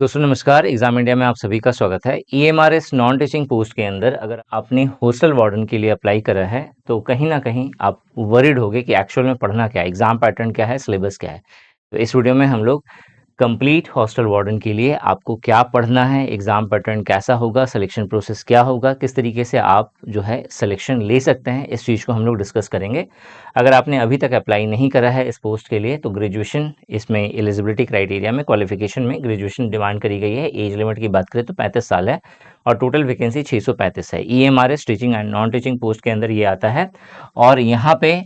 दोस्तों नमस्कार। Exam India में आप सभी का स्वागत है। ईएमआरएस नॉन टीचिंग पोस्ट के अंदर अगर आपने हॉस्टल वार्डन के लिए अप्लाई करा है तो कहीं ना कहीं आप वरीड होगे कि एक्चुअल में पढ़ना क्या है, एग्जाम पैटर्न क्या है, सिलेबस क्या है। तो इस वीडियो में हम लोग कंप्लीट हॉस्टल वार्डन के लिए आपको क्या पढ़ना है, एग्जाम पैटर्न कैसा होगा, सिलेक्शन प्रोसेस क्या होगा, किस तरीके से आप जो है सिलेक्शन ले सकते हैं, इस चीज़ को हम लोग डिस्कस करेंगे। अगर आपने अभी तक अप्लाई नहीं करा है इस पोस्ट के लिए तो ग्रेजुएशन इसमें एलिजिबिलिटी क्राइटेरिया में क्वालिफिकेशन में ग्रेजुएशन डिमांड करी गई है। एज लिमिट की बात करें तो 35 साल है और टोटल वैकेंसी 635 है। EMRS teaching and non teaching post के अंदर ये आता है। और यहाँ पे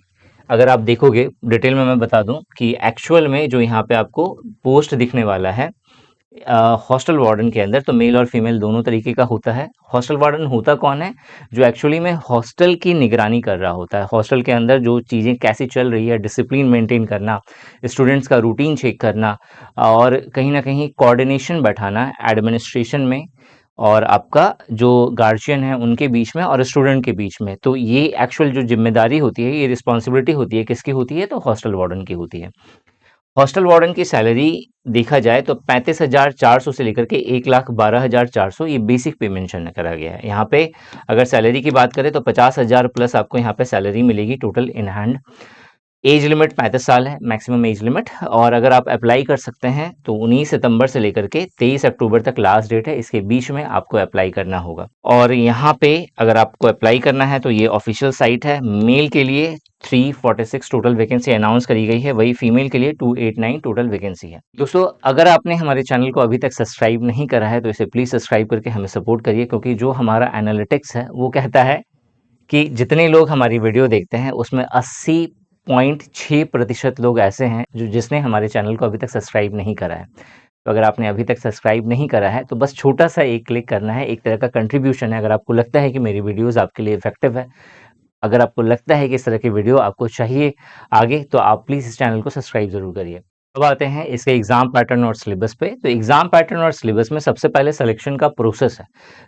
अगर आप देखोगे डिटेल में मैं बता दूं कि एक्चुअल में जो यहाँ पे आपको पोस्ट दिखने वाला है हॉस्टल वार्डन के अंदर, तो मेल और फीमेल दोनों तरीके का होता है। हॉस्टल वार्डन होता कौन है? जो एक्चुअली में हॉस्टल की निगरानी कर रहा होता है। हॉस्टल के अंदर जो चीज़ें कैसी चल रही है, डिसिप्लिन मेंटेन करना, स्टूडेंट्स का रूटीन चेक करना और कहीं ना कहीं कोऑर्डिनेशन बैठाना एडमिनिस्ट्रेशन में और आपका जो गार्जियन है उनके बीच में और स्टूडेंट के बीच में। तो ये एक्चुअल जो जिम्मेदारी होती है, ये रिस्पॉन्सिबिलिटी होती है, किसकी होती है? तो हॉस्टल वार्डन की होती है। हॉस्टल वार्डन की सैलरी देखा जाए तो 35,400 से लेकर के 1,12,400 ये बेसिक पे मेंशन करा गया है। यहाँ पे अगर सैलरी की बात करें तो 50,000 प्लस आपको यहाँ पे सैलरी मिलेगी total in hand. Age limit 35 साल है, मैक्सिमम एज लिमिट। और अगर आप अप्लाई कर सकते हैं तो 19 सितंबर से लेकर के 23 अक्टूबर तक लास्ट डेट है, इसके बीच में आपको अप्लाई करना होगा। और यहाँ पे अगर आपको अप्लाई करना है तो ये ऑफिशियल साइट है। मेल के लिए 346 टोटल वैकेंसी अनाउंस करी गई है, वही फीमेल के लिए 289 टोटल वैकेंसी है। दोस्तों अगर आपने हमारे चैनल को अभी तक सब्सक्राइब नहीं करा है तो इसे प्लीज़ सब्सक्राइब करके हमें सपोर्ट करिए, क्योंकि जो हमारा एनालिटिक्स है वो कहता है कि जितने लोग हमारी वीडियो देखते हैं उसमें 80.6% लोग ऐसे हैं जो जिसने हमारे चैनल को अभी तक सब्सक्राइब नहीं करा है। तो अगर आपने अभी तक सब्सक्राइब नहीं करा है तो बस छोटा सा एक क्लिक करना है, एक तरह का कंट्रीब्यूशन है। अगर आपको लगता है कि मेरी वीडियोस आपके लिए इफेक्टिव है, अगर आपको लगता है कि इस तरह की वीडियो आपको चाहिए आगे, तो आप प्लीज़ इस चैनल को सब्सक्राइब ज़रूर करिए। अब आते हैं इसके एग्जाम पैटर्न और सिलेबस पे। तो एग्जाम पैटर्न और सिलेबस में सबसे पहले सिलेक्शन का प्रोसेस है।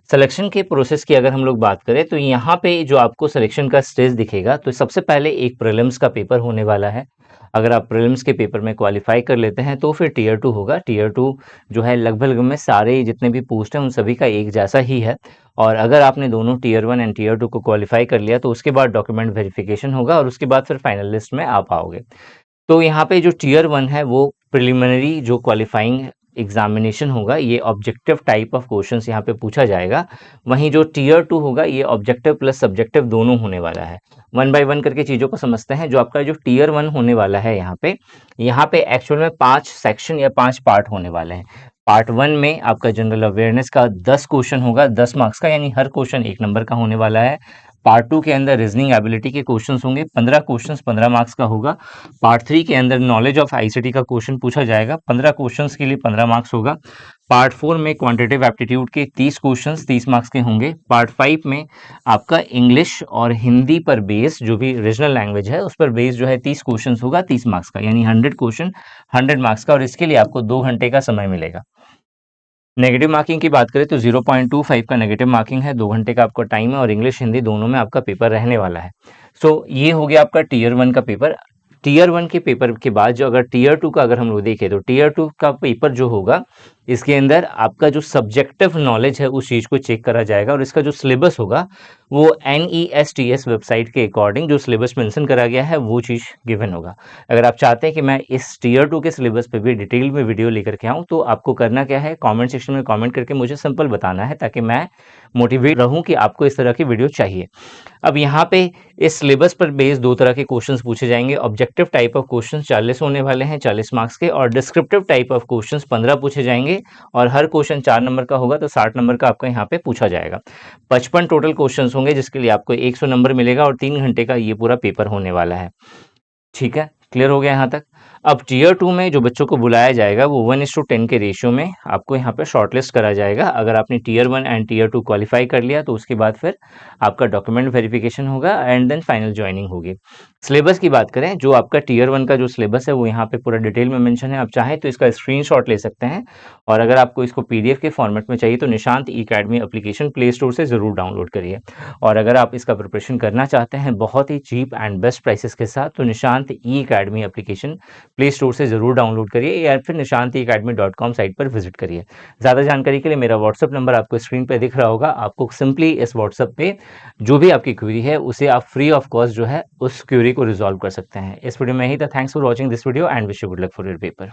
सिलेक्शन के प्रोसेस की अगर हम लोग बात करें तो यहाँ पे जो आपको सिलेक्शन का स्टेज दिखेगा, तो सबसे पहले एक प्रीलिम्स का पेपर होने वाला है। अगर आप प्रीलिम्स के पेपर में क्वालिफाई कर लेते हैं तो फिर टीयर 2 होगा। टीयर 2 जो है लगभग में सारे जितने भी पोस्ट हैं उन सभी का एक जैसा ही है। और अगर आपने दोनों टीयर 1 एंड टीयर 2 को क्वालिफाई कर लिया तो उसके बाद डॉक्यूमेंट वेरिफिकेशन होगा और उसके बाद फिर फाइनल लिस्ट में आप आओगे। तो यहाँ पे जो टीयर 1 है वो प्रिलिमिनरी जो क्वालिफाइंग एग्जामिनेशन होगा, ये ऑब्जेक्टिव टाइप ऑफ क्वेश्चंस यहाँ पे पूछा जाएगा। वहीं जो टीयर 2 होगा ये ऑब्जेक्टिव प्लस सब्जेक्टिव दोनों होने वाला है। वन बाय वन करके चीज़ों को समझते हैं। जो आपका जो टीयर 1 होने वाला है यहाँ पे एक्चुअल में 5 सेक्शन या 5 पार्ट होने वाले हैं। पार्ट 1 में आपका जनरल अवेयरनेस का 10 क्वेश्चन होगा, 10 मार्क्स का, यानी हर क्वेश्चन 1 नंबर का होने वाला है। पार्ट 2 के अंदर रीजनिंग एबिलिटी के क्वेश्चंस होंगे, 15 क्वेश्चंस 15 मार्क्स का होगा। पार्ट 3 के अंदर नॉलेज ऑफ आईसीटी का क्वेश्चन पूछा जाएगा, 15 क्वेश्चंस के लिए 15 मार्क्स होगा। पार्ट 4 में क्वांटिटेटिव एप्टीट्यूड के 30 क्वेश्चंस 30 मार्क्स के होंगे। पार्ट 5 में आपका इंग्लिश और हिंदी पर बेस, जो भी रीजनल लैंग्वेज है उस पर बेस जो है 30 क्वेश्चंस होगा 30 मार्क्स का, यानी 100 क्वेश्चन 100 मार्क्स का। और इसके लिए आपको 2 घंटे का समय मिलेगा। नेगेटिव मार्किंग की बात करें तो 0.25 का नेगेटिव मार्किंग है, 2 घंटे का आपका टाइम है और इंग्लिश हिंदी दोनों में आपका पेपर रहने वाला है। सो ये हो गया आपका टीयर 1 का पेपर। टीयर 1 के पेपर के बाद जो अगर टीयर 2 का अगर हम लोग देखें तो टीयर 2 का पेपर जो होगा इसके अंदर आपका जो सब्जेक्टिव नॉलेज है उस चीज़ को चेक करा जाएगा और इसका जो सिलेबस होगा वो NESTS वेबसाइट के अकॉर्डिंग जो सिलेबस मेंशन करा गया है वो चीज़ गिवन होगा। अगर आप चाहते हैं कि मैं इस टीयर 2 के सिलेबस पे भी डिटेल में वीडियो लेकर के आऊँ तो आपको करना क्या है, कमेंट सेक्शन में कमेंट करके मुझे सिंपल बताना है ताकि मैं मोटिवेट रहूँ कि आपको इस तरह की वीडियो चाहिए। अब यहाँ पे इस सिलेबस पर बेस्ड 2 तरह के क्वेश्चंस पूछे जाएंगे। ऑब्जेक्टिव टाइप ऑफ क्वेश्चंस 40 होने वाले हैं, 40 मार्क्स के, और डिस्क्रिप्टिव टाइप ऑफ क्वेश्चंस 15 पूछे जाएंगे और हर क्वेश्चन 4 नंबर का होगा तो 60 नंबर का आपका यहाँ पे पूछा जाएगा। 55 टोटल क्वेश्चंस होंगे जिसके लिए आपको 100 नंबर मिलेगा और 3 घंटे का ये पूरा पेपर होने वाला है। ठीक है, क्लियर हो गया यहाँ तक। अब टीयर 2 में जो बच्चों को बुलाया जाएगा वो 1:10 के रेशियो में आपको यहाँ पे शॉर्टलिस्ट करा जाएगा। अगर आपने टीयर 1 एंड टीयर 2 क्वालिफाई कर लिया तो उसके बाद फिर आपका डॉक्यूमेंट वेरिफिकेशन होगा एंड देन फाइनल ज्वाइनिंग होगी। सिलेबस की बात करें, जो आपका टियर 1 का जो सिलेबस है वो यहाँ पे पूरा डिटेल में मेंशन है। आप चाहें तो इसका स्क्रीनशॉट ले सकते हैं और अगर आपको इसको पीडीएफ के फॉर्मेट में चाहिए तो निशांत ई अकेडमी एप्लीकेशन प्ले स्टोर से ज़रूर डाउनलोड करिए। और अगर आप इसका प्रिपरेशन करना चाहते हैं बहुत ही चीप एंड बेस्ट प्राइसेस के साथ, तो निशांत ई अकेडमी एप्लीकेशन प्ले स्टोर से ज़रूर डाउनलोड करिए या फिर nishantiacademy.com साइट पर विजिट करिए। ज़्यादा जानकारी के लिए मेरा व्हाट्सअप नंबर आपको स्क्रीन पे दिख रहा होगा। आपको सिंपली इस व्हाट्सअप पे जो भी आपकी क्वेरी है उसे आप फ्री ऑफ कॉस्ट जो है उस क्वेरी को रिजॉल्व कर सकते हैं। इस वीडियो में यही था। Thanks for watching this video and wish you good luck for your paper.